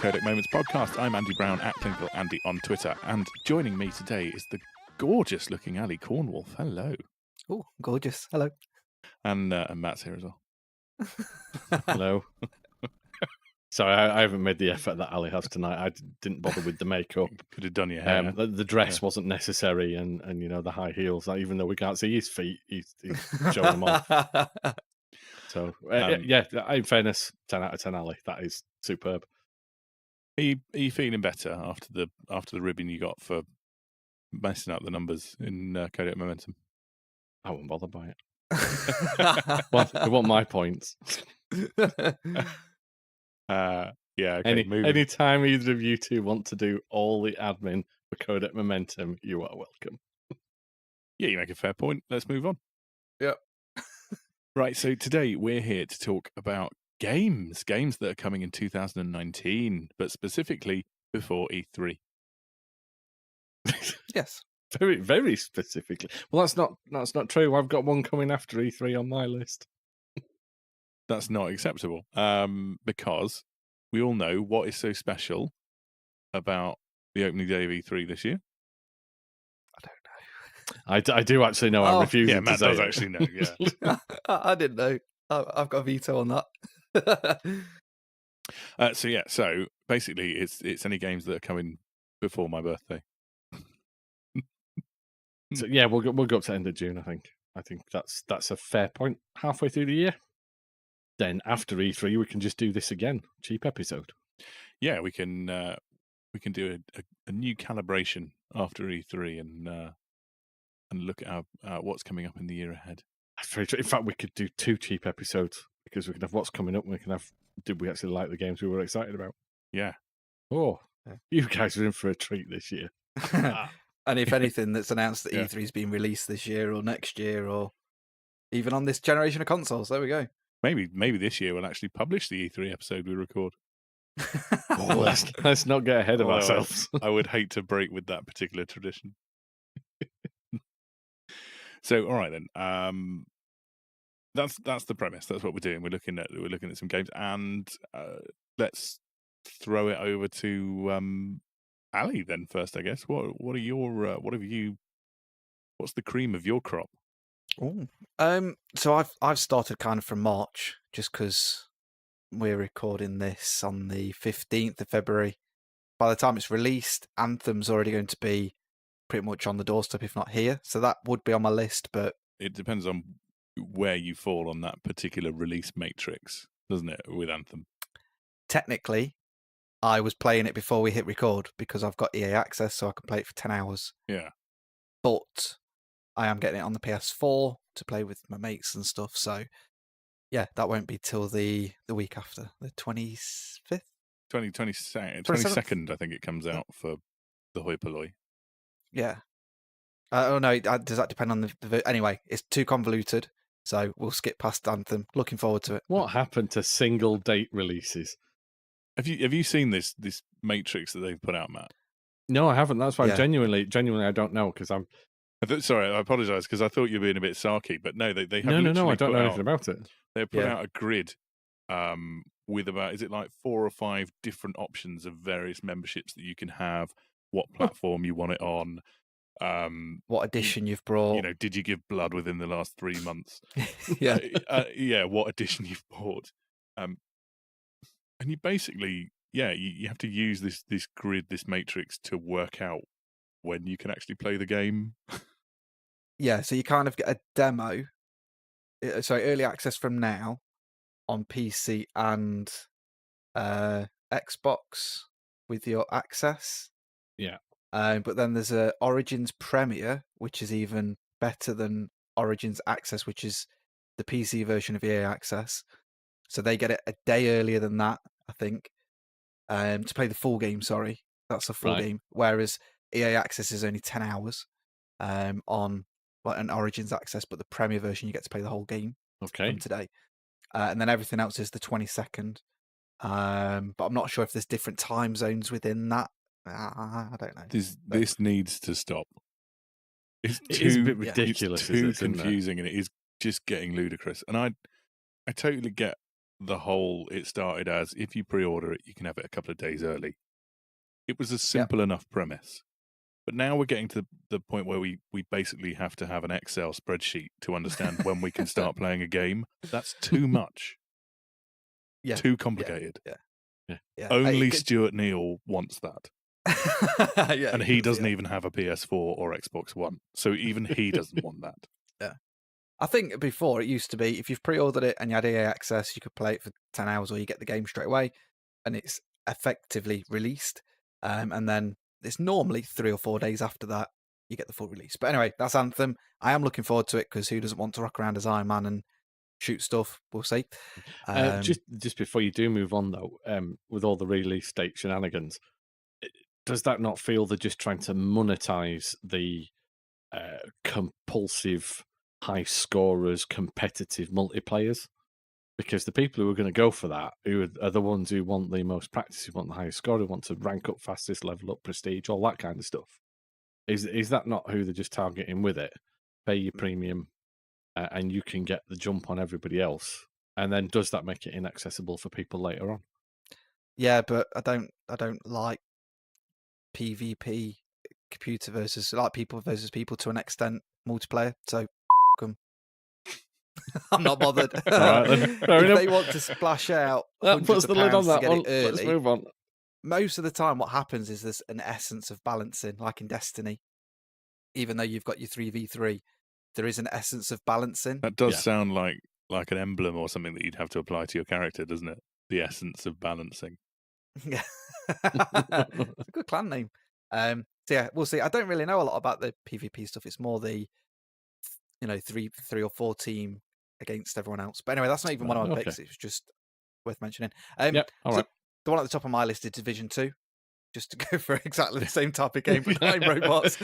Codec Moments Podcast. I'm Andy Brown at Clinical Andy on Twitter, and joining me today is the gorgeous-looking Ali Cornwolf. Hello. Oh, gorgeous. Hello. And Matt's here as well. Hello. Sorry, I haven't made the effort that Ali has tonight. I didn't bother with the makeup. Could have done your hair. The dress wasn't necessary, and you know, the high heels. Even though we can't see his feet, he's showing them off. So yeah, in fairness, 10 out of 10, Ali. That is superb. Are you feeling better after the ribbon you got for messing up the numbers in Codec Momentum? I won't bother by it. Well, they want my points. Yeah. Okay, anytime either of you two want to do all the admin for Codec Momentum, you are welcome. Yeah, you make a fair point. Let's move on. Yep. Right, so today we're here to talk about games that are coming in 2019, but specifically before E3. Yes. Very, very specifically. Well, that's not true. I've got one coming after E3 on my list. That's not acceptable, because we all know what is so special about the opening day of E3 this year. I do actually know. I'm refusing Matt to say does it. actually know, yeah. I didn't know. I've got a veto on that. So basically it's any games that are coming before my birthday. So yeah, we'll go up to end of June. I think that's a fair point. Halfway through the year, then after E3 we can just do this again. Cheap episode. Yeah, we can do a new calibration after E3 and look at what's coming up in the year ahead. That's very true. In fact, we could do 2 cheap episodes because we can have what's coming up and we can have did we actually like the games we were excited about? Yeah. Oh, you guys are in for a treat this year. And if anything that's announced that E3 is being released this year or next year or even on this generation of consoles, there we go. Maybe this year we'll actually publish the E3 episode we record. Let's not get ahead of ourselves. I would hate to break with that particular tradition. So, all right then. That's the premise. That's what we're doing. We're looking at some games, and let's throw it over to Ali then first, I guess. What are your what's the cream of your crop? Ooh. So I've started kind of from March, just because we're recording this on the 15th of February. By the time it's released, Anthem's already going to be pretty much on the doorstep, if not here. So that would be on my list, but It depends on where you fall on that particular release matrix, doesn't it, with Anthem? technically, I was playing it before we hit record because I've got EA access, so I can play it for 10 hours. Yeah. But I am getting it on the PS4 to play with my mates and stuff. So, yeah, that won't be till the week after, the 25th? 22nd, I think it comes out for the hoi polloi. Yeah. Oh, no, does that depend on the... Anyway, it's too convoluted, so we'll skip past Anthem. Looking forward to it. What happened to single date releases? Have you seen this matrix that they've put out, Matt? No, I haven't. That's why Yeah. genuinely, I don't know because I'm. Sorry, I apologise because I thought you were being a bit sarky, but no, they have No, literally I don't put know out- anything about it. They put Yeah. out a grid with about, is it like 4 or 5 different options of various memberships that you can have, what platform you want it on, What edition you've brought. did you give blood within the last 3 months? Yeah. Yeah, what edition you've bought. And you basically, you have to use this grid, this matrix to work out when you can actually play the game. Yeah, so you kind of get a demo, early access from now on PC and Xbox with your access. Yeah. But then there's a Origins Premier, which is even better than Origins Access, which is the PC version of EA Access. So they get it a day earlier than that, I think, to play the full game. Sorry, that's a full Right. game. Whereas EA Access is only 10 hours on an Origins Access, but the Premier version you get to play the whole game Okay. from today. And then everything else is the 22nd. But I'm not sure if there's different time zones within that. I don't know. This needs to stop. It's It is a bit yeah. ridiculous. It's too isn't it? confusing, and it is just getting ludicrous. And I totally get it started as, if you pre-order it, you can have it a couple of days early. It was a simple enough premise. But now we're getting to the point where we basically have to have an Excel spreadsheet to understand when we can start playing a game. That's too much. Yeah. Too complicated. Yeah. Only Stuart Neal wants that. Yeah, and he doesn't even have a PS4 or Xbox One. So even he doesn't want that. Yeah. I think before it used to be, if you've pre-ordered it and you had EA access, you could play it for 10 hours or you get the game straight away and it's effectively released. And then it's normally 3 or 4 days after that you get the full release. But anyway, that's Anthem. I am looking forward to it because who doesn't want to rock around as Iron Man and shoot stuff? We'll see. Just before you do move on, though, with all the release date shenanigans, does that not feel they're just trying to monetize the compulsive, high scorers, competitive multiplayers? Because the people who are going to go for that, who are the ones who want the most practice, who want the highest score, who want to rank up fastest, level up, prestige, all that kind of stuff. Is that not who they're just targeting with it? Pay your premium, and you can get the jump on everybody else. And then does that make it inaccessible for people later on? Yeah, but I don't like PvP, computer versus like people versus people to an extent, multiplayer. So them. I'm not bothered. All right, then. Fair If enough. they want to splash out, That puts the lid on that one. Let's early, move on. most of the time what happens is there's an essence of balancing, like in Destiny. Even though you've got your 3v3, there is an essence of balancing. That does sound like an emblem or something that you'd have to apply to your character, doesn't it? The essence of balancing. Yeah. It's a good clan name. So yeah, we'll see. I don't really know a lot about the PvP stuff. It's more the, three or four team against everyone else. But anyway, that's not even one of my picks. It was just worth mentioning. All right. The one at the top of my list is Division 2. Just to go for exactly the same type of game, but not in robots.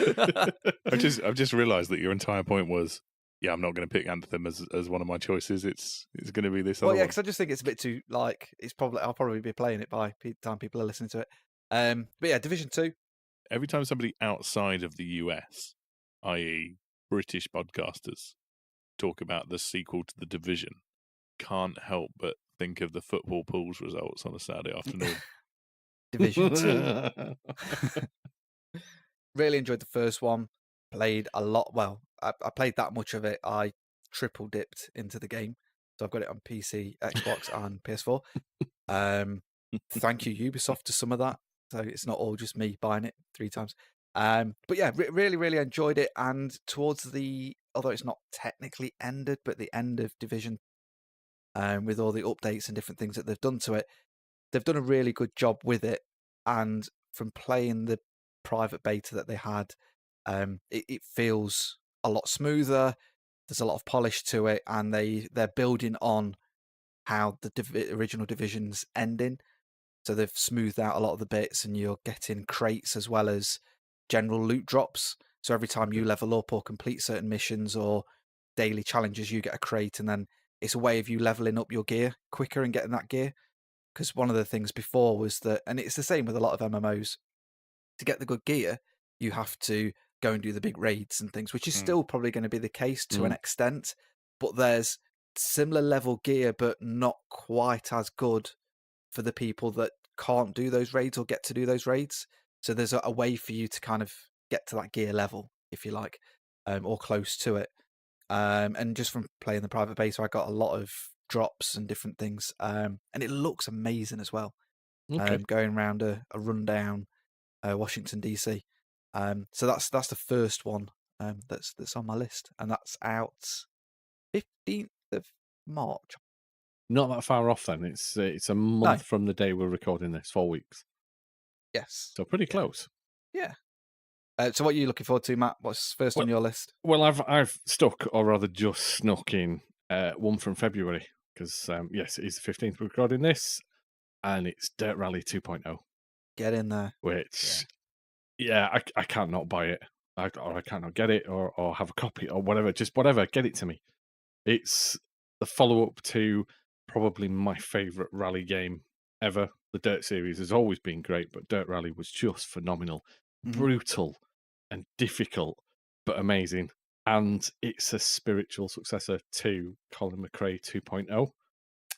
I've just realised that your entire point was, I'm not going to pick Anthem as one of my choices. It's going to be this. Well, other one. because I just think it's a bit too I'll probably be playing it by the time people are listening to it. But yeah, Division 2. Every time somebody outside of the US, i.e., British podcasters, talk about the sequel to The Division, can't help but think of the football pools results on a Saturday afternoon. Division 2. Really enjoyed the first one. Played a lot. Well, I played that much of it. I triple dipped into the game. So I've got it on PC, Xbox, and PS4. Thank you, Ubisoft, to some of that. So it's not all just me buying it 3 times. But yeah, really, really enjoyed it. And towards although it's not technically ended, but the end of Division, with all the updates and different things that they've done to it, they've done a really good job with it. And from playing the private beta that they had, it feels a lot smoother. There's a lot of polish to it, and they're building on how the original Division's ending. So they've smoothed out a lot of the bits, and you're getting crates as well as general loot drops. So every time you level up or complete certain missions or daily challenges, you get a crate, and then it's a way of you leveling up your gear quicker and getting that gear. Because one of the things before was that, and it's the same with a lot of MMOs, to get the good gear, you have to go and do the big raids and things, which is still probably going to be the case to an extent. But there's similar level gear, but not quite as good for the people that can't do those raids or get to do those raids. So there's a way for you to kind of get to that gear level, if you like, or close to it. And just from playing the private beta, I got a lot of drops and different things, and it looks amazing as well. Going around a rundown Washington DC, so that's the first one that's on my list, and that's out 15th of March. Not that far off then. It's a month from the day we're recording this, 4 weeks. Yes, So pretty close. Yeah. So what are you looking forward to, Matt? What's first on your list? Well, I've stuck, or rather just snuck in, one from February, because yes, it is the 15th we're recording this, and it's Dirt Rally 2.0. Get in there. Which, I can't not buy it, or I can't not get it, or have a copy, or whatever. Just whatever, get it to me. It's the follow-up to probably my favourite rally game ever. The Dirt series has always been great, but Dirt Rally was just phenomenal. Brutal and difficult, but amazing. And it's a spiritual successor to Colin McRae 2.0.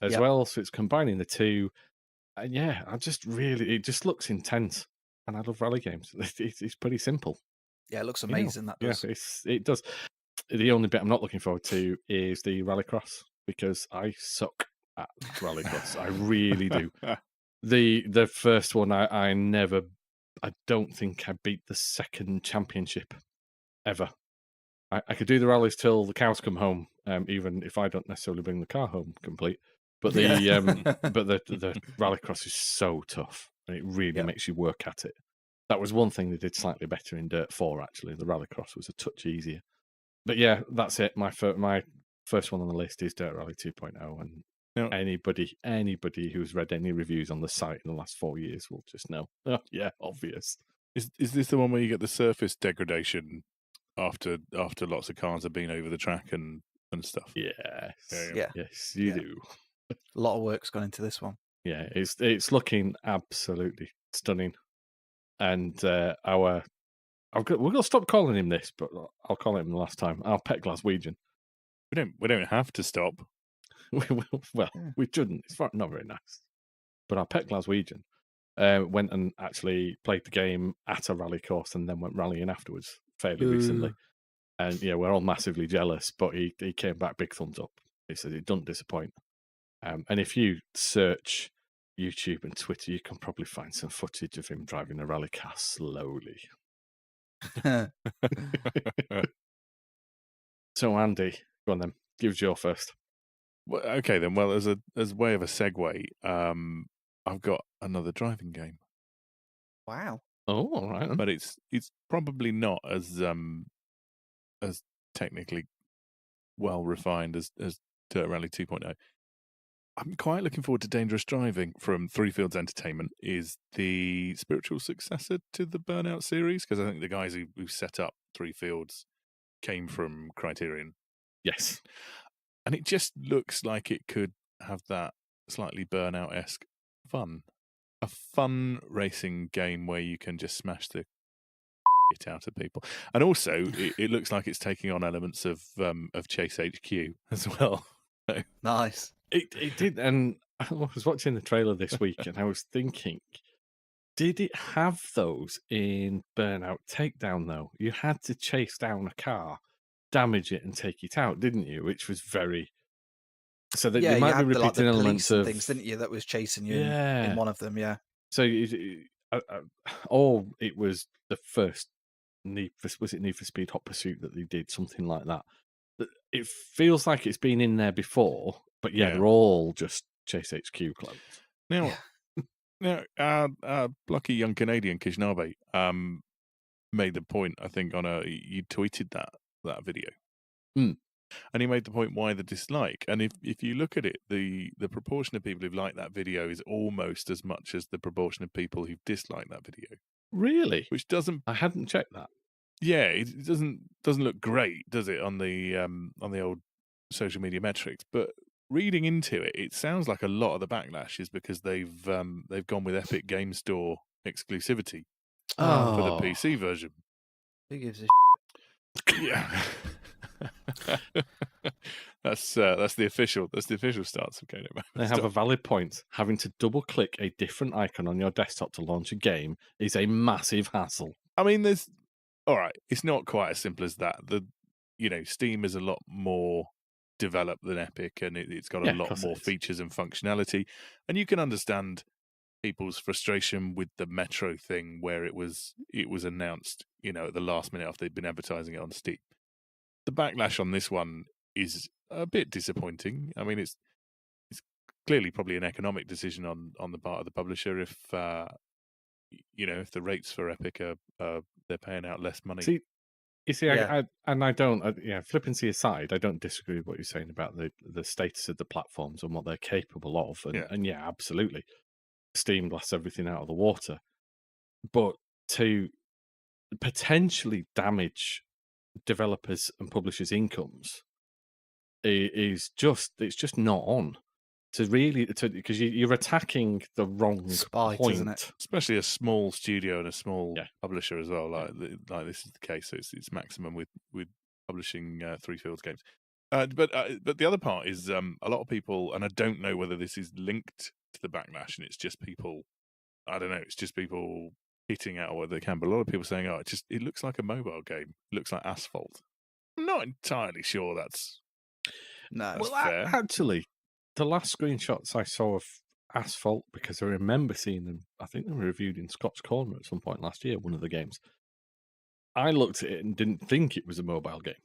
as well. So it's combining the two. And yeah, it just looks intense. And I love rally games. It's pretty simple. Yeah, it looks amazing. That does. Yeah, it does. The only bit I'm not looking forward to is the rallycross, because I suck at rallycross. I really do. The first one, I don't think I beat the second championship ever. I could do the rallies till the cows come home, even if I don't necessarily bring the car home complete. But the rallycross is so tough, and it really makes you work at it. That was one thing they did slightly better in Dirt 4, actually. The rallycross was a touch easier. But yeah, that's it. My first one on the list is Dirt Rally 2.0, and anybody who's read any reviews on the site in the last 4 years will just know. Oh, yeah, obvious. Is this the one where you get the surface degradation after lots of cars have been over the track and stuff? Yes. Yeah. Yes, you do. A lot of work's gone into this one. Yeah, it's looking absolutely stunning. And we're going to stop calling him this, but I'll call him the last time. Our pet Glaswegian. We don't have to stop. We shouldn't. It's not very nice. But our pet Glaswegian went and actually played the game at a rally course and then went rallying afterwards fairly recently. And yeah, we're all massively jealous, but he came back big thumbs up. He said it doesn't disappoint. And if you search YouTube and Twitter, you can probably find some footage of him driving a rally car slowly. So Andy, go on then. Give us your first. Well, okay then. Well, as a way of a segue, I've got another driving game. Wow. Oh, all right. Then. But it's probably not as technically well refined as Dirt Rally 2.0. I'm quite looking forward to Dangerous Driving from Three Fields Entertainment. Is the spiritual successor to the Burnout series, because I think the guys who set up Three Fields came from Criterion. Yes. And it just looks like it could have that slightly Burnout-esque fun. A fun racing game where you can just smash the shit out of people. And also, it looks like it's taking on elements of Chase HQ as well. Nice. It did, and I was watching the trailer this week, and I was thinking, did it have those in Burnout Takedown, though? You had to chase down a car, damage it, and take it out, didn't you? Which was very... So that you might be repeating elements of... things, didn't you, that was chasing you in one of them, yeah. So, or it was the first Need for Speed Hot Pursuit that they did, something like that. It feels like it's been in there before, but yeah, they're all just Chase HQ clones. Now, our lucky young Canadian Kishnabe made the point, I think, you tweeted that video. And he made the point why the dislike. And if you look at it, the proportion of people who've liked that video is almost as much as the proportion of people who've disliked that video. Really? Which doesn't... I hadn't checked that. Yeah, it doesn't look great, does it, on the old social media metrics? But reading into it, it sounds like a lot of the backlash is because they've gone with Epic Game Store exclusivity for the PC version. Who gives a Yeah. That's the official stance of Codec Moments. They have a valid point. Having to double click a different icon on your desktop to launch a game is a massive hassle. I mean, all right, it's not quite as simple as that. Steam is a lot more developed than Epic, and it's got a lot more features and functionality. And you can understand people's frustration with the Metro thing, where it was announced, at the last minute after they'd been advertising it on Steam. The backlash on this one is a bit disappointing. I mean, it's clearly probably an economic decision on the part of the publisher. If if the rates for Epic are they're paying out less money. Flippancy aside, I don't disagree with what you're saying about the status of the platforms and what they're capable of. And absolutely, Steam blasts everything out of the water. But to potentially damage developers and publishers' incomes it's just not on. Because you're attacking the wrong spite, point, isn't it? Especially a small studio and a small publisher as well. Like this is the case. So it's maximum with publishing Three Fields games. But the other part is a lot of people, and I don't know whether this is linked to the backlash, and it's just people. I don't know. It's just people hitting out what they can. But a lot of people saying, "Oh, it looks like a mobile game. It looks like Asphalt." I'm not entirely sure that's No. fair. Actually, the last screenshots I saw of Asphalt, because I remember seeing them, I think they were reviewed in Scott's Corner at some point last year, one of the games. I looked at it and didn't think it was a mobile game.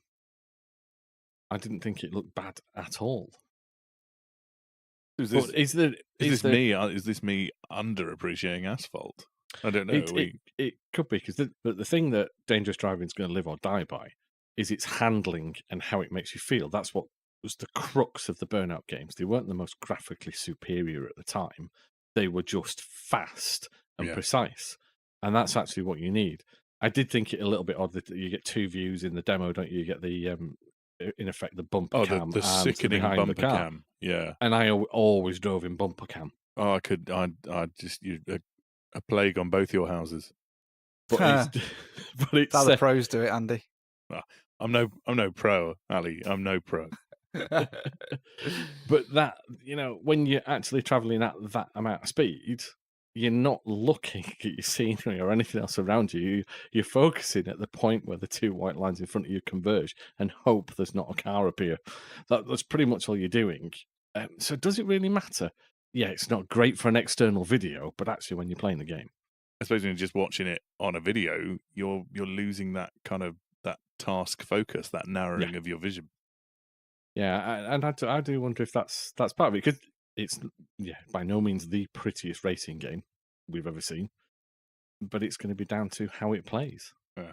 I didn't think it looked bad at all. Is But this me? Is this me underappreciating Asphalt? I don't know. It could be, but the thing that Dangerous Driving is going to live or die by is its handling and how it makes you feel. That's what was the crux of the Burnout games. They weren't the most graphically superior at the time. They were just fast and precise. And that's actually what you need. I did think it a little bit odd that you get two views in the demo, don't you? You get the, in effect, the bumper cam. The sickening bumper cam. Yeah. And I always drove in bumper cam. Oh, I just, a plague on both your houses. But it's how the pros do it, Andy. I'm no pro, Ali. I'm no pro. But that, when you're actually traveling at that amount of speed, you're not looking at your scenery or anything else around you. You're focusing at the point where the two white lines in front of you converge and hope there's not a car appear. That's pretty much all you're doing. So does it really matter? Yeah, it's not great for an external video, but actually when you're playing the game, I suppose when you're just watching it on a video, you're losing that kind of that task focus, that narrowing of your vision. Yeah, and I do wonder if that's part of it, because it's by no means the prettiest racing game we've ever seen, but it's going to be down to how it plays. Yeah.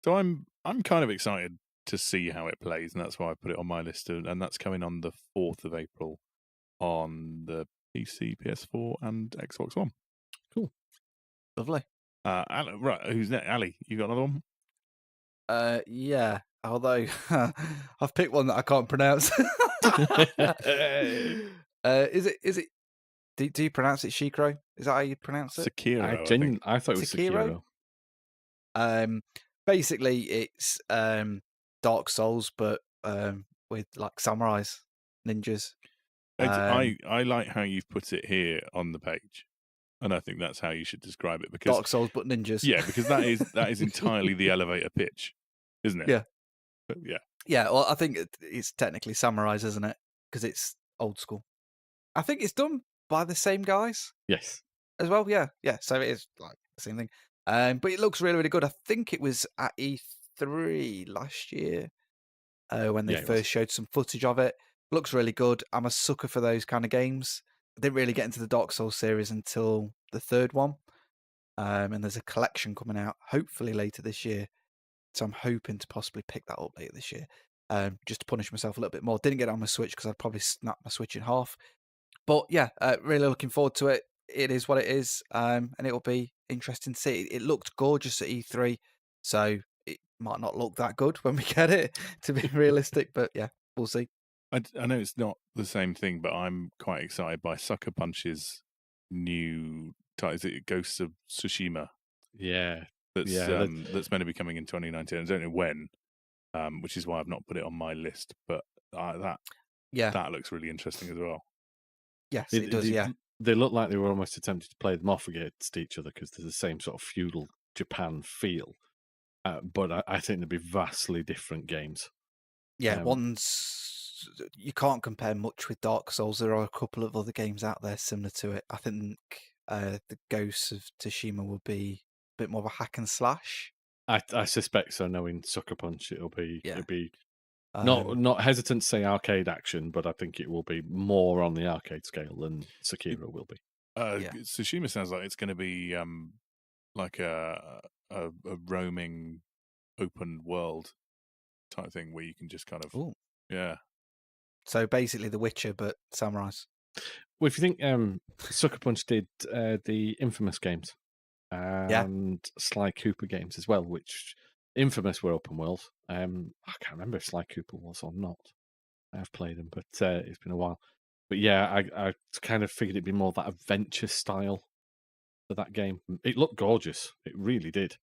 So I'm kind of excited to see how it plays, and that's why I put it on my list, and that's coming on the 4th of April on the PC, PS4, and Xbox One. Cool. Lovely. Right, who's next? Ali, you got another one? Yeah. Although I've picked one that I can't pronounce. Is it? Do you pronounce it Shikro? Is that how you pronounce it? Sekiro. I thought it was Sekiro. Basically, it's Dark Souls, but with like samurais, ninjas. I like how you've put it here on the page, and I think that's how you should describe it. Because Dark Souls, but ninjas. Yeah, because that is entirely the elevator pitch, isn't it? Yeah. Yeah. Yeah. Well, I think it's technically samurais, isn't it? Because it's old school. I think it's done by the same guys. Yes. As well. Yeah. Yeah. So it is like the same thing. But it looks really, really good. I think it was at E3 last year when they first showed some footage of it. Looks really good. I'm a sucker for those kind of games. I didn't really get into the Dark Souls series until the 3rd one. And there's a collection coming out, hopefully later this year. So I'm hoping to possibly pick that up later this year, just to punish myself a little bit more. Didn't get it on my Switch because I'd probably snap my Switch in half. But yeah, really looking forward to it. It is what it is, and it'll be interesting to see. It looked gorgeous at E3, so it might not look that good when we get it, to be realistic. But yeah, we'll see. I know it's not the same thing, but I'm quite excited by Sucker Punch's new title. Is it Ghosts of Tsushima? Yeah. That's meant to be coming in 2019. I don't know when, which is why I've not put it on my list. But that looks really interesting as well. Yes, it does. Yeah, they look like they were almost attempting to play them off against each other because there's the same sort of feudal Japan feel. But I think they'd be vastly different games. Yeah, you can't compare much with Dark Souls. There are a couple of other games out there similar to it. I think the Ghosts of Tsushima will be a bit more of a hack and slash. I suspect so. Knowing Sucker Punch, it'll be not hesitant to say arcade action, but I think it will be more on the arcade scale than Sekiro will be. Tsushima sounds like it's going to be like a roaming open world type thing where you can just kind of So basically, The Witcher, but samurais. Well, if you think Sucker Punch did the Infamous games and Sly Cooper games as well, which Infamous were open world. I can't remember if Sly Cooper was or not. I've played them, but it's been a while. But yeah, I kind of figured it'd be more that adventure style for that game. It looked gorgeous. It really did.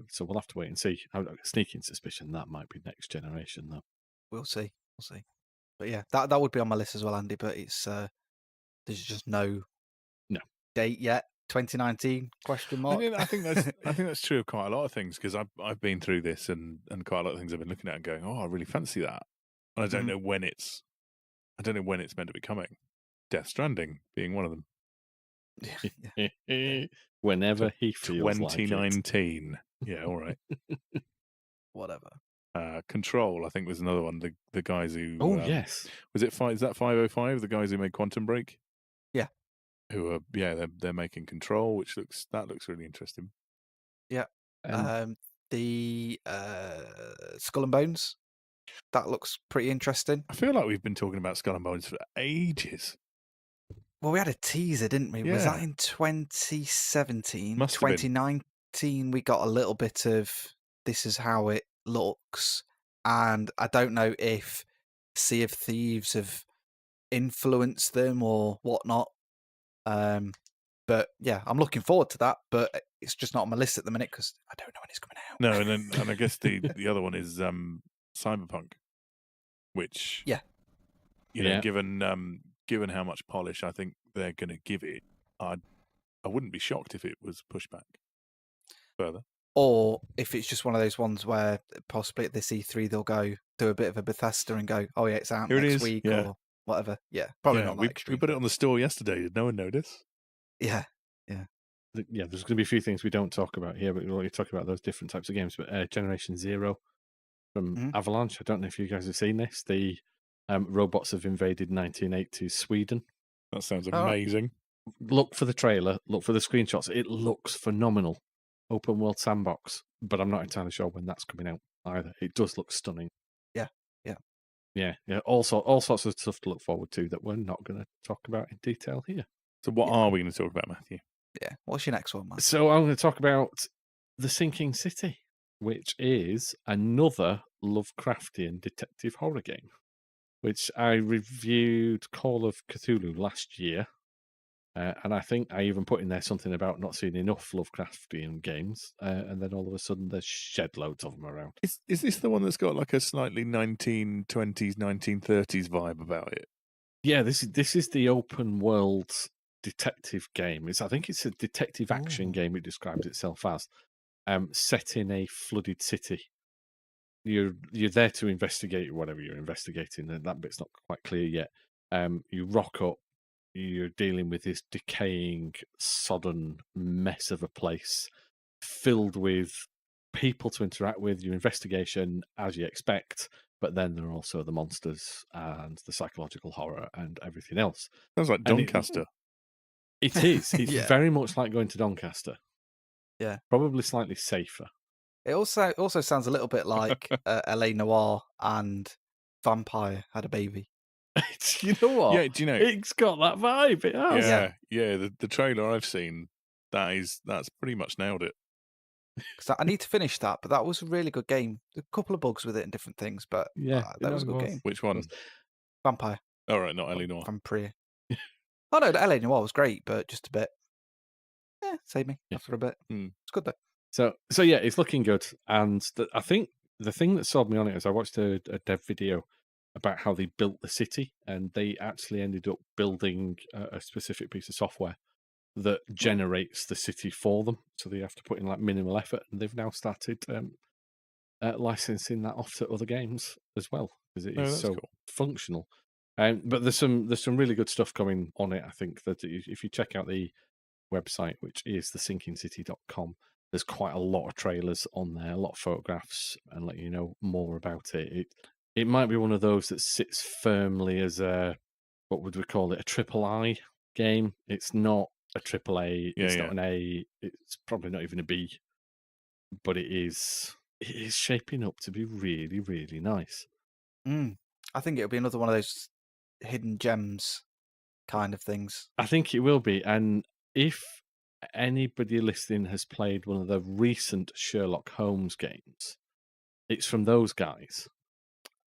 So we'll have to wait and see. I've got a sneaking suspicion that might be next generation, though. we'll see. We'll see. But yeah, that would be on my list as well, Andy. But it's there's just no date yet. 2019 question mark. I think that's true of quite a lot of things, because I've been through this and quite a lot of things I've been looking at and going, oh, I really fancy that, and I don't know when it's meant to be coming. Death Stranding being one of them. Whenever he feels 2019. Like it. Yeah, all right. Whatever. Control, I think, was another one. The guys who Yes, was it is that 505? The guys who made Quantum Break. Yeah. Who are they're making Control, which looks really interesting. Yeah. The Skull and Bones, that looks pretty interesting. I feel like we've been talking about Skull and Bones for ages. Well, we had a teaser, didn't we? Yeah. Was that in 2017? Must have been. 2019, we got a little bit of this is how it looks. And I don't know if Sea of Thieves have influenced them or whatnot. But yeah, I'm looking forward to that. But it's just not on my list at the minute because I don't know when it's coming out. No, and I guess the other one is Cyberpunk, which given how much polish I think they're going to give it, I wouldn't be shocked if it was pushed back further. Or if it's just one of those ones where possibly at this E3 they'll go do a bit of a Bethesda and go, oh yeah, it's out next week or whatever. Yeah, probably not that extreme. We put it on the store yesterday. Did no one notice? Yeah. Yeah, there's going to be a few things we don't talk about here, but we're only talking about those different types of games. But Generation Zero from Avalanche, I don't know if you guys have seen this. The robots have invaded 1980s Sweden. That sounds amazing. Look for the trailer, look for the screenshots. It looks phenomenal. Open world sandbox, but I'm not entirely sure when that's coming out either. It does look stunning. Yeah. All sorts of stuff to look forward to that we're not going to talk about in detail here. So what are we going to talk about, Matthew? Yeah. What's your next one, Matt? So I'm going to talk about The Sinking City, which is another Lovecraftian detective horror game, which I reviewed Call of Cthulhu last year. And I think I even put in there something about not seeing enough Lovecraftian games, and then all of a sudden there's shed loads of them around. Is this the one that's got like a slightly 1920s, 1930s vibe about it? Yeah, this is the open world detective game. I think it's a detective action game. It describes itself as set in a flooded city. You're there to investigate whatever you're investigating, and that bit's not quite clear yet. You rock up. You're dealing with this decaying, sodden mess of a place filled with people to interact with, your investigation as you expect, but then there are also the monsters and the psychological horror and everything else. Sounds like Doncaster. It is. It's very much like going to Doncaster. Yeah. Probably slightly safer. It also sounds a little bit like LA Noire and Vampire had a baby. You know what? Yeah, do you know? It's got that vibe. It has. Yeah. The trailer I've seen, that's pretty much nailed it. Because I need to finish that, but that was a really good game. A couple of bugs with it and different things, but that was a good game. Which one? Vampire. All right, not LA Noire. Vampire. Oh no, the LA Noire was great, but just a bit. Yeah, save me after a bit. It's good though. So yeah, it's looking good, and I think the thing that sold me on it is I watched a dev video about how they built the city, and they actually ended up building a specific piece of software that generates the city for them. So they have to put in like minimal effort, and they've now started licensing that off to other games as well because it is so functional. But there's some really good stuff coming on it. I think that if you check out the website, which is thesinkingcity.com, there's quite a lot of trailers on there, a lot of photographs, and let you know more about it. It might be one of those that sits firmly as a, what would we call it, a triple I game. It's not a triple A. It's not an A. It's probably not even a B. But it is shaping up to be really, really nice. I think it'll be another one of those hidden gems kind of things. I think it will be. And if anybody listening has played one of the recent Sherlock Holmes games, it's from those guys.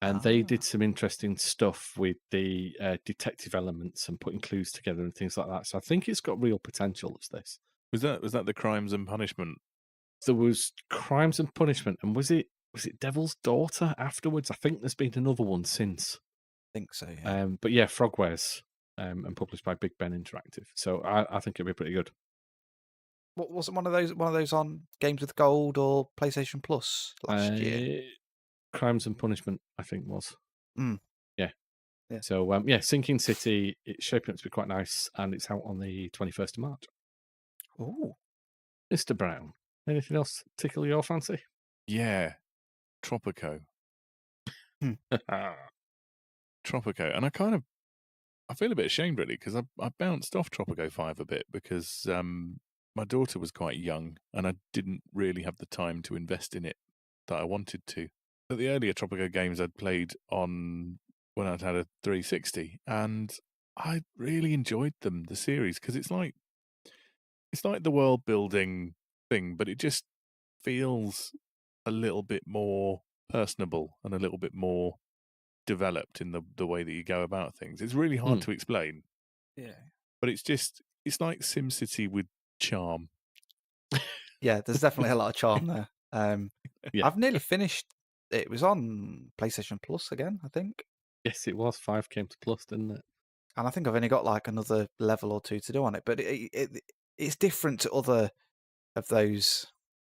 And they did some interesting stuff with the detective elements and putting clues together and things like that. So I think it's got real potential as this. Was that the Crimes and Punishment? There was Crimes and Punishment, and was it was it Devil's Daughter afterwards? I think there's been another one since. I think so, yeah. But yeah, Frogwares, and published by Big Ben Interactive. So I think it'll be pretty good. What wasn't one of those on Games with Gold or PlayStation Plus last year? Crimes and Punishment, I think was. Mm. Yeah. Yeah. So Sinking City, it's shaping up to be quite nice, and it's out on the 21st of March. Oh, Mr. Brown, anything else tickle your fancy? Yeah, Tropico. Tropico, and I feel a bit ashamed really because I bounced off Tropico 5 a bit because my daughter was quite young and I didn't really have the time to invest in it that I wanted to. But the earlier Tropico games I'd played on when I'd had a 360, and I really enjoyed them, the series, because it's like the world building thing, but it just feels a little bit more personable and a little bit more developed in the way that you go about things. It's really hard to explain. yeah. But it's like SimCity with charm. Yeah, there's definitely a lot of charm there. Yeah. I've nearly finished. It was on PlayStation Plus again, I think. Yes, it was. 5 came to Plus, didn't it? And I think I've only got like another level or two to do on it. But it's different to other of those.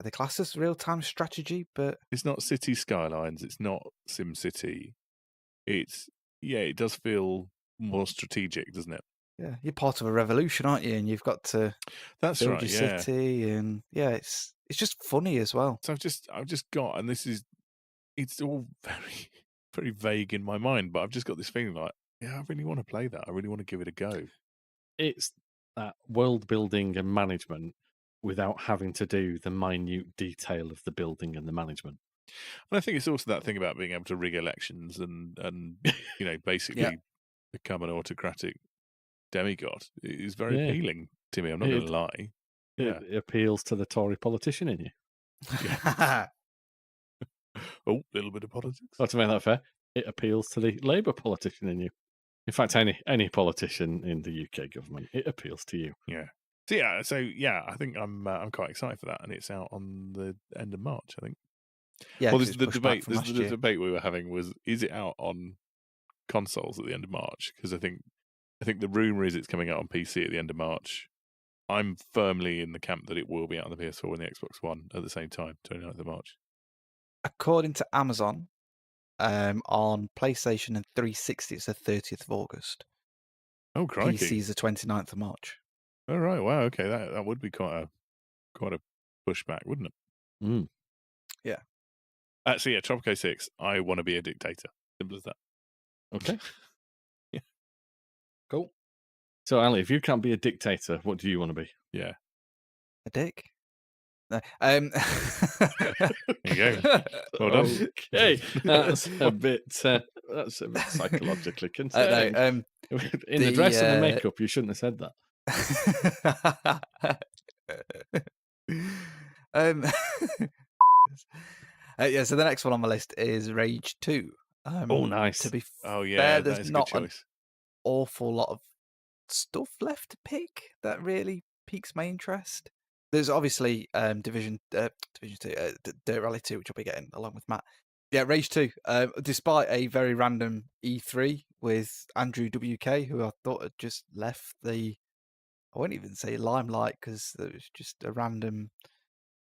Are they classed as real-time strategy? But It's not City Skylines. It's not SimCity. It does feel more strategic, doesn't it? yeah, you're part of a revolution, aren't you? And you've got to That's build right. your Yeah. city, and yeah, it's just funny as well. So I've just got, and it's all very, very vague in my mind, but I've just got this feeling like, yeah, I really want to play that. I really want to give it a go. It's that world building and management without having to do the minute detail of the building and the management. And I think it's also that thing about being able to rig elections and basically become an autocratic demigod. It is very appealing to me. I'm not going to lie. Yeah. It appeals to the Tory politician in you. Oh, a little bit of politics. To make that fair, it appeals to the Labour politician in you. In fact, any politician in the UK government, it appeals to you. Yeah. So I think I'm quite excited for that, and it's out on the end of March, I think. Yeah, Well, 'cause there's it's the pushed back debate. from There's last the year. debate we were having was: is it out on consoles at the end of March? Because I think the rumor is it's coming out on PC at the end of March. I'm firmly in the camp that it will be out on the PS4 and the Xbox One at the same time, 29th of March. According to Amazon, on PlayStation and 360, it's the 30th of August. Oh, crikey! PC's the 29th of March. Oh, right. Wow. Okay, that would be quite a pushback, wouldn't it? Mm. Yeah. Actually, yeah. Tropico 6. I want to be a dictator. Simple as that. Okay. Yeah. Cool. So, Ali, if you can't be a dictator, what do you want to be? Yeah. A dick? No. There you go. Well done. Okay, that's a bit psychologically concerning. No, In the dress and the makeup, you shouldn't have said that. So the next one on my list is Rage 2. Oh, nice. To be Oh, yeah. fair, That is there's a not good an choice. awful lot of stuff left to pick that really piques my interest. There's obviously Division 2, Dirt Rally 2, which I'll be getting along with Matt. Yeah, Rage 2. Despite a very random E3 with Andrew WK, who I thought had just left I won't even say limelight because it was just a random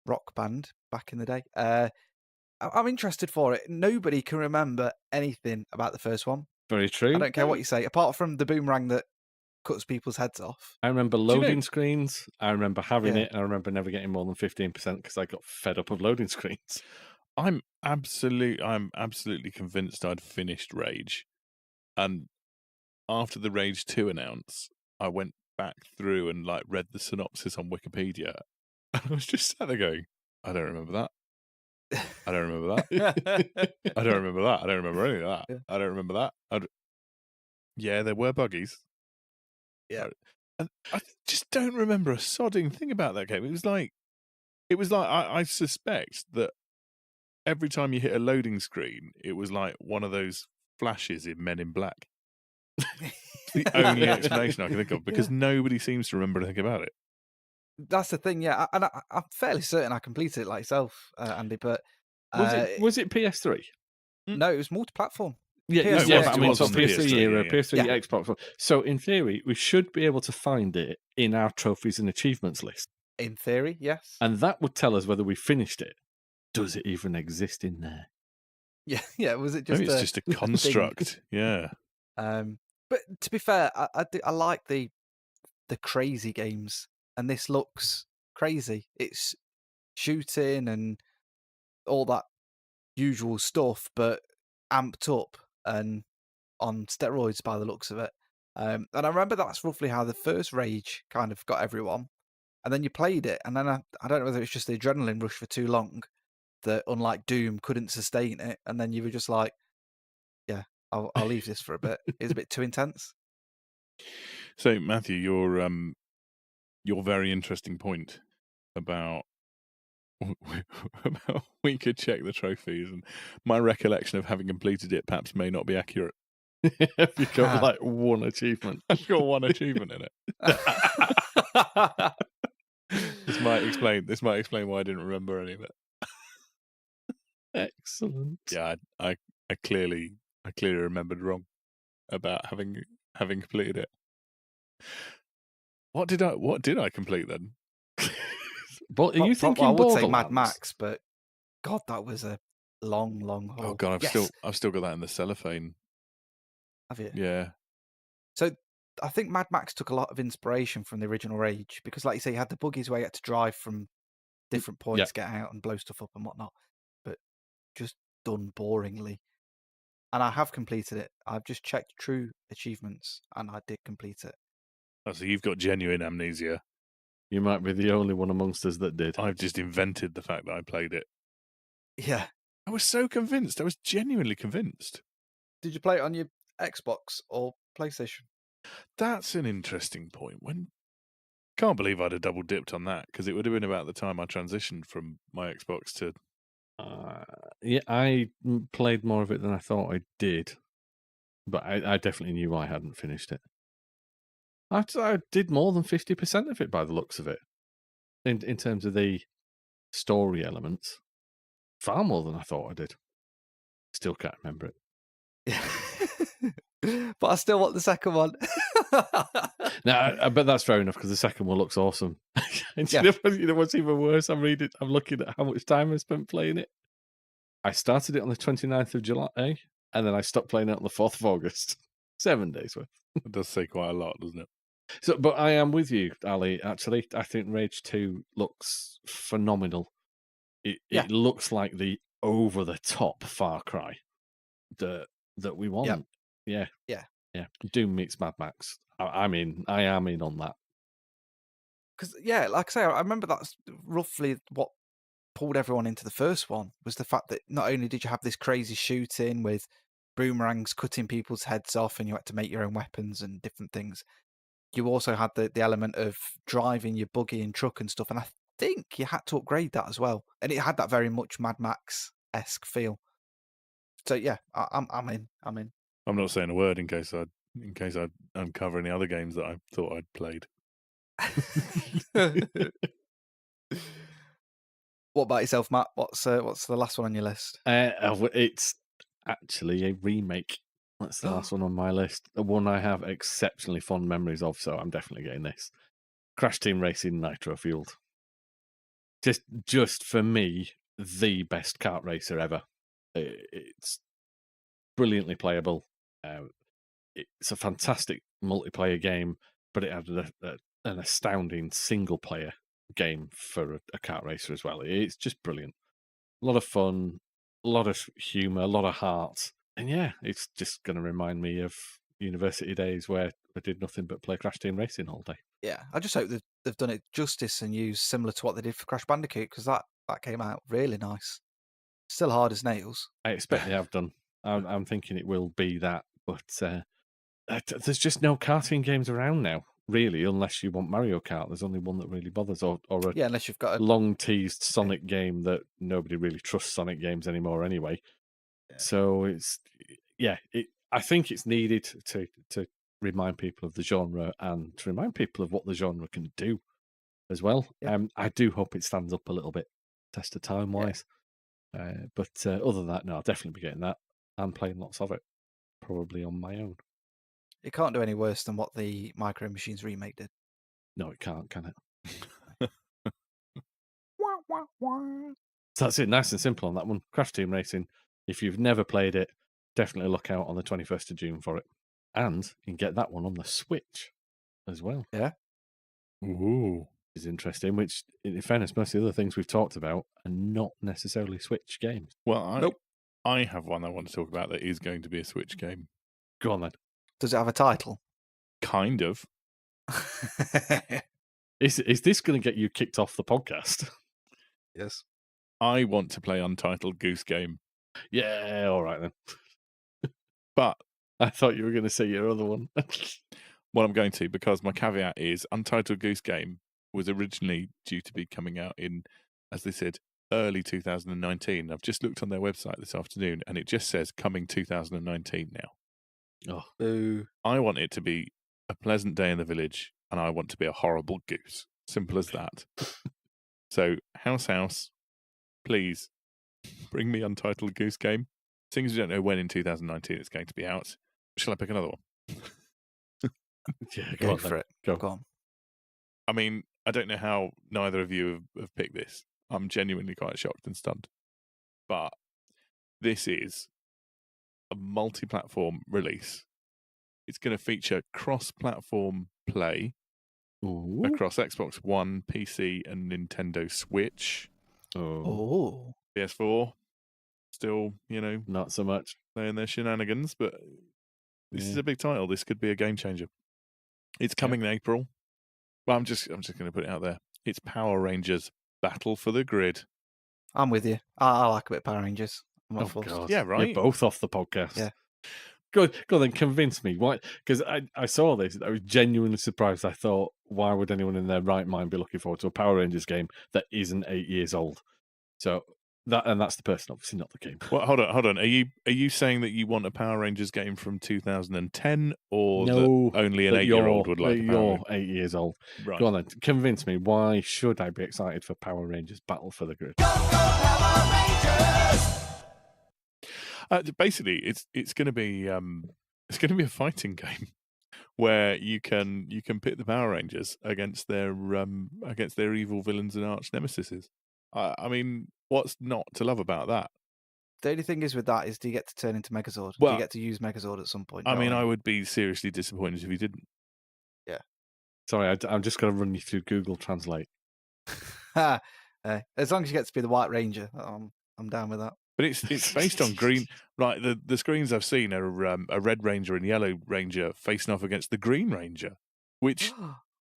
rock band back in the day. I'm interested for it. Nobody can remember anything about the first one. Very true. I don't care what you say, apart from the boomerang that cuts people's heads off. I remember loading screens. I remember having Yeah. it. And I remember never getting more than 15% because I got fed up of loading screens. I'm absolutely convinced I'd finished Rage, and after the Rage 2 announce, I went back through and read the synopsis on Wikipedia, and I was just sat there going, I don't remember that. I don't remember that. I don't remember that. I don't remember any of that. Yeah. I don't remember that. Yeah, there were buggies. Yeah. And I just don't remember a sodding thing about that game. It was like I suspect that every time you hit a loading screen, it was like one of those flashes in Men in Black. It's the only explanation I can think of, because nobody seems to remember anything about it. That's the thing, yeah. And I'm fairly certain I completed it like yourself, Andy, but Was it PS3? No, it was multi-platform. Yeah, PS3, yeah, was- but I it mean, was so on the PS3 PS3, era, yeah. PS3, Yeah. Xbox One. So in theory, we should be able to find it in our trophies and achievements list, In theory, yes. and that would tell us whether we finished it. Does it even exist in there? Yeah. Was it just Maybe it's just a thing? construct. Yeah. But to be fair, I like the crazy games, and this looks crazy. It's shooting and all that usual stuff, but amped up and on steroids by the looks of it. And I remember that's roughly how the first Rage kind of got everyone. And then you played it, and then I don't know whether it's just the adrenaline rush for too long that, unlike Doom, couldn't sustain it, and then you were just like, yeah, I'll leave this for a bit. It's a bit too intense. So Matthew, your very interesting point about we could check the trophies, and my recollection of having completed it perhaps may not be accurate. Have you got like one achievement? I've got one achievement in it. This might explain why I didn't remember any of it. Excellent. Yeah, I clearly remembered wrong about having completed it. What did I complete then? But are you thinking I would say Borderlands? Mad Max, but God, that was a long haul. Oh God, I've still got that in the cellophane. Have you? Yeah. So I think Mad Max took a lot of inspiration from the original Rage because, like you say, you had the buggies where you had to drive from different points, get out and blow stuff up and whatnot, but just done boringly. And I have completed it. I've just checked true achievements, and I did complete it. Oh, so you've got genuine amnesia. You might be the only one amongst us that did. I've just invented the fact that I played it. Yeah. I was so convinced. I was genuinely convinced. Did you play it on your Xbox or PlayStation? That's an interesting point. Can't believe I'd have double dipped on that, because it would have been about the time I transitioned from my Xbox to. Yeah, I played more of it than I thought I did, but I definitely knew I hadn't finished it. I did more than 50% of it by the looks of it, in terms of the story elements. Far more than I thought I did. Still can't remember it. Yeah. But I still want the second one. No, but that's fair enough, because the second one looks awesome. And you know what's even worse? I'm looking at how much time I spent playing it. I started it on the 29th of July, and then I stopped playing it on the 4th of August. 7 days worth. It does say quite a lot, doesn't it? So, but I am with you, Ali. Actually, I think Rage 2 looks phenomenal. It looks like the over-the-top Far Cry that we want. Yeah. Doom meets Mad Max. I am in on that. Because, like I say, I remember that's roughly what pulled everyone into the first one, was the fact that not only did you have this crazy shooting with boomerangs cutting people's heads off and you had to make your own weapons and different things, you also had the element of driving your buggy and truck and stuff, and I think you had to upgrade that as well, and it had that very much Mad Max-esque feel. So yeah, I'm in. I'm not saying a word in case I uncover any other games that I thought I'd played. What about yourself, Matt? What's the last one on your list? It's actually a remake. That's the last one on my list. The one I have exceptionally fond memories of, so I'm definitely getting this. Crash Team Racing Nitro Fueled. Just for me, the best kart racer ever. It's brilliantly playable. It's a fantastic multiplayer game, but it had an astounding single player game for a kart racer as well. It's just brilliant. A lot of fun, a lot of humour, a lot of heart. And yeah, it's just going to remind me of university days where I did nothing but play Crash Team Racing all day. Yeah, I just hope they've done it justice and used similar to what they did for Crash Bandicoot, because that came out really nice. Still hard as nails. I expect they have done. I'm thinking it will be that, but there's just no karting games around now, really, unless you want Mario Kart. There's only one that really bothers, or unless you've got a long-teased Sonic game that nobody really trusts Sonic games anymore anyway. Yeah. So I think it's needed to remind people of the genre and to remind people of what the genre can do as well. Yeah. I do hope it stands up a little bit, test of time wise. But other than that, no, I'll definitely be getting that and playing lots of it, probably on my own. It can't do any worse than what the Micro Machines remake did. No, it can't, can it? So that's it, nice and simple on that one. Crash Team Racing. If you've never played it, definitely look out on the 21st of June for it. And you can get that one on the Switch as well. Yeah. Ooh. Is interesting, which, in fairness, most of the other things we've talked about are not necessarily Switch games. Well, I have one I want to talk about that is going to be a Switch game. Go on then. Does it have a title? Kind of. Is this going to get you kicked off the podcast? Yes. I want to play Untitled Goose Game. Yeah, all right then. But I thought you were going to say your other one. well, I'm going to, because my caveat is Untitled Goose Game was originally due to be coming out in, as they said, early 2019. I've just looked on their website this afternoon and it just says coming 2019 now. Oh, Boo. I want it to be a pleasant day in the village and I want to be a horrible goose. Simple as that. So, House, please bring me Untitled Goose Game. Seeing as we don't know when in 2019 it's going to be out, shall I pick another one? yeah, Go on for then. it. Go. Go on. I mean, I don't know how neither of you have picked this. I'm genuinely quite shocked and stunned. But this is a multi-platform release. It's going to feature cross-platform play Ooh. across Xbox One, PC, and Nintendo Switch. Oh. PS4, still, Not so much. playing their shenanigans, but this is a big title. This could be a game changer. It's coming in April. Well, I'm just going to put it out there. It's Power Rangers Battle for the Grid. I'm with you. I like a bit of Power Rangers. I'm not fussed. God. Yeah, right. You're both off the podcast. Yeah. Go on then, convince me. Why? Because I saw this. I was genuinely surprised. I thought, why would anyone in their right mind be looking forward to a Power Rangers game that isn't 8 years old? So that's the person, obviously, not the game. Well, hold on. Are you saying that you want a Power Rangers game from 2010, or No, that only an that 8-year-old would like? You're 8 years old. Right. Go on then, convince me. Why should I be excited for Power Rangers Battle for the Grid? Basically, it's going to be a fighting game where you can pit the Power Rangers against their evil villains and arch nemesises. I mean, what's not to love about that? The only thing is with that is, do you get to turn into Megazord? Do Well, you get to use Megazord at some point? I mean, I would be seriously disappointed if you didn't. Yeah. Sorry, I'm just going to run you through Google Translate. As long as you get to be the White Ranger, I'm down with that. But it's based on green. Right, the screens I've seen are a Red Ranger and Yellow Ranger facing off against the Green Ranger, which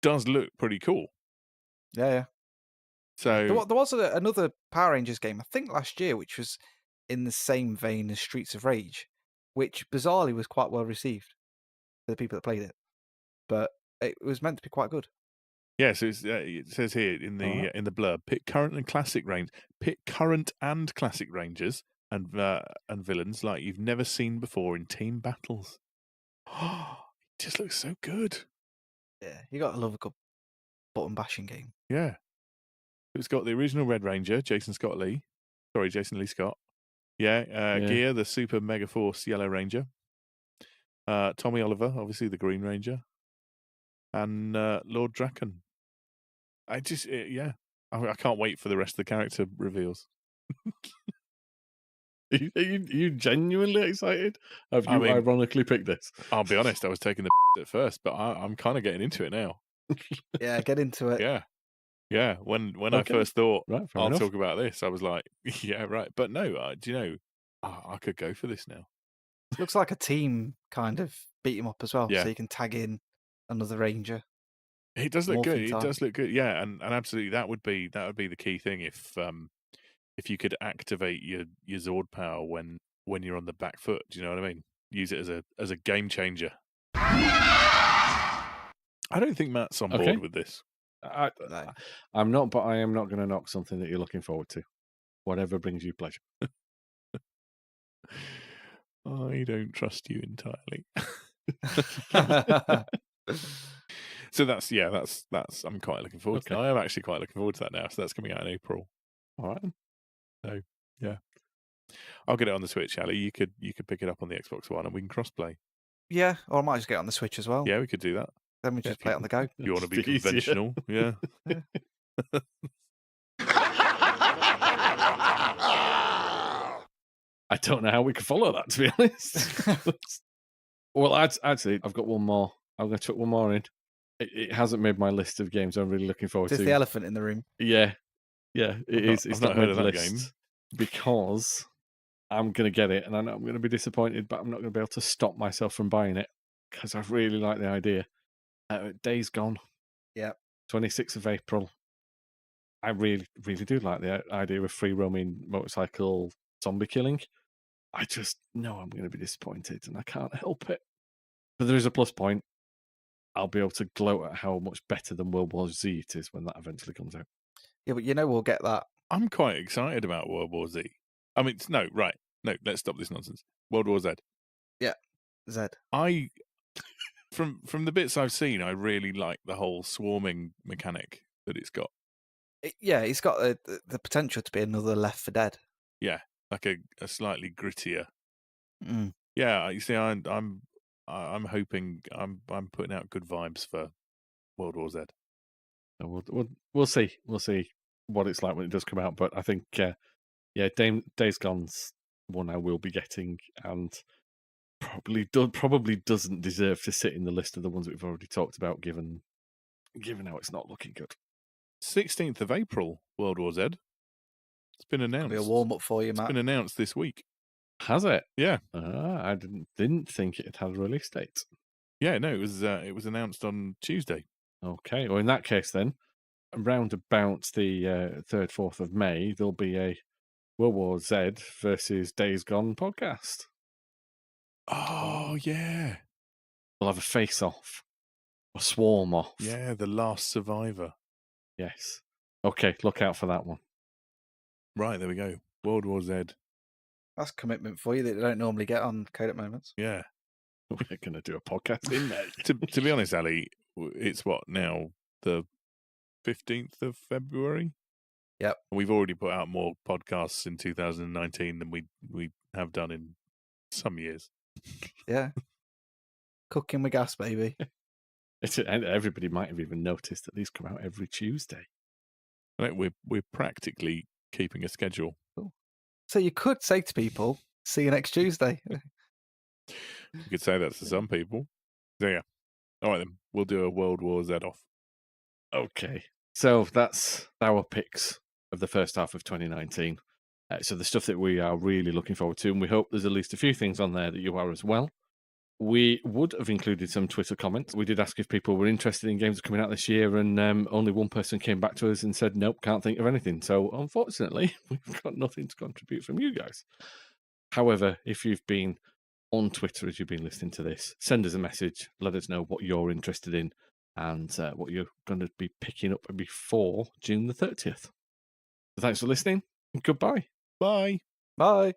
does look pretty cool. Yeah. So there was another Power Rangers game, I think last year, which was in the same vein as Streets of Rage, which bizarrely was quite well received for the people that played it. But it was meant to be quite good. yeah, so it says here in the blurb: pit current and classic Rangers and villains like you've never seen before in team battles. Oh, it just looks so good. Yeah, you got to love a good button bashing game. Yeah, it's got the original Red Ranger, Jason Lee Scott. Yeah. Gear, the Super Mega Force Yellow Ranger. Tommy Oliver, obviously the Green Ranger, and Lord Draken. I can't wait for the rest of the character reveals. Are you genuinely excited? Have you ironically picked this? I'll be honest, I was taking the at first, but I'm kind of getting into it now. Yeah, get into it. Yeah. When I first thought I'll talk about this, I was like, yeah, right. But no, do you know, I could go for this now. Looks like a team kind of beat him up as well, Yeah. so you can tag in another Ranger. It does look good. Morphing It time. does look good. Yeah, and absolutely that would be the key thing if you could activate your Zord power when you're on the back foot. Do you know what I mean? Use it as a game changer. I don't think Matt's on board with this. I'm not, but I am not going to knock something that you're looking forward to. Whatever brings you pleasure. I don't trust you entirely. So that's I'm quite looking forward to that. I am actually quite looking forward to that now. So that's coming out in April. All right. So Yeah. I'll get it on the Switch, Ali. You could pick it up on the Xbox One and we can crossplay. Yeah, or I might just get it on the Switch as well. Yeah, we could do that. Then we just play it on the go. You want to be It's easier. conventional? Yeah. I don't know how we can follow that, to be honest. Well, actually, I've got one more. I'm going to chuck one more in. It hasn't made my list of games I'm really looking forward Just to. the elephant in the room. Yeah, it is. It's I've not not heard made of the that list game. because I'm going to get it, and I know I'm going to be disappointed, but I'm not going to be able to stop myself from buying it because I really like the idea. Days Gone. Yeah. 26th of April. I really, really do like the idea of free roaming motorcycle zombie killing. I just know I'm going to be disappointed, and I can't help it. But there is a plus point. I'll be able to gloat at how much better than World War Z it is when that eventually comes out. Yeah, but we'll get that. I'm quite excited about World War Z. I mean, no, let's stop this nonsense. World War Z. Yeah, Z. From the bits I've seen, I really like the whole swarming mechanic that it's got. It's got the potential to be another Left 4 Dead. Yeah, like a slightly grittier. Mm. Yeah, you see, I'm hoping I'm putting out good vibes for World War Z. We'll see. We'll see what it's like when it does come out. But I think, Days Gone's one I will be getting, and probably doesn't deserve to sit in the list of the ones we've already talked about, given how it's not looking good. 16th of April, World War Z. It's been announced. It'll be a warm up for you, Matt. It's been announced this week. Has it? Yeah. I didn't think it had a release date. Yeah, no, it was announced on Tuesday. Okay, well in that case then, around about the 3rd, 4th of May, there'll be a World War Z versus Days Gone podcast. Oh yeah, We'll have a face-off, a swarm-off. yeah, the last survivor. Yes. Okay, look out for that one. Right, there we go. World War Z. That's commitment for you that you don't normally get on Codec Moments. Yeah. We're going to do a podcast in there. to be honest, Ali, it's what now? The 15th of February? Yep. We've already put out more podcasts in 2019 than we have done in some years. Yeah. Cooking with gas, baby. Everybody might have even noticed that these come out every Tuesday. Right, we're practically keeping a schedule. So you could say to people, see you next Tuesday. You could say that to some people. So yeah. All right then, we'll do a World War Z off. Okay. So that's our picks of the first half of 2019. So the stuff that we are really looking forward to, and we hope there's at least a few things on there that you are as well. We would have included some Twitter comments. We did ask if people were interested in games coming out this year, and only one person came back to us and said, nope, can't think of anything. So unfortunately, we've got nothing to contribute from you guys. However, if you've been on Twitter as you've been listening to this, send us a message, let us know what you're interested in and what you're going to be picking up before June the 30th. So thanks for listening. Goodbye. Bye. Bye.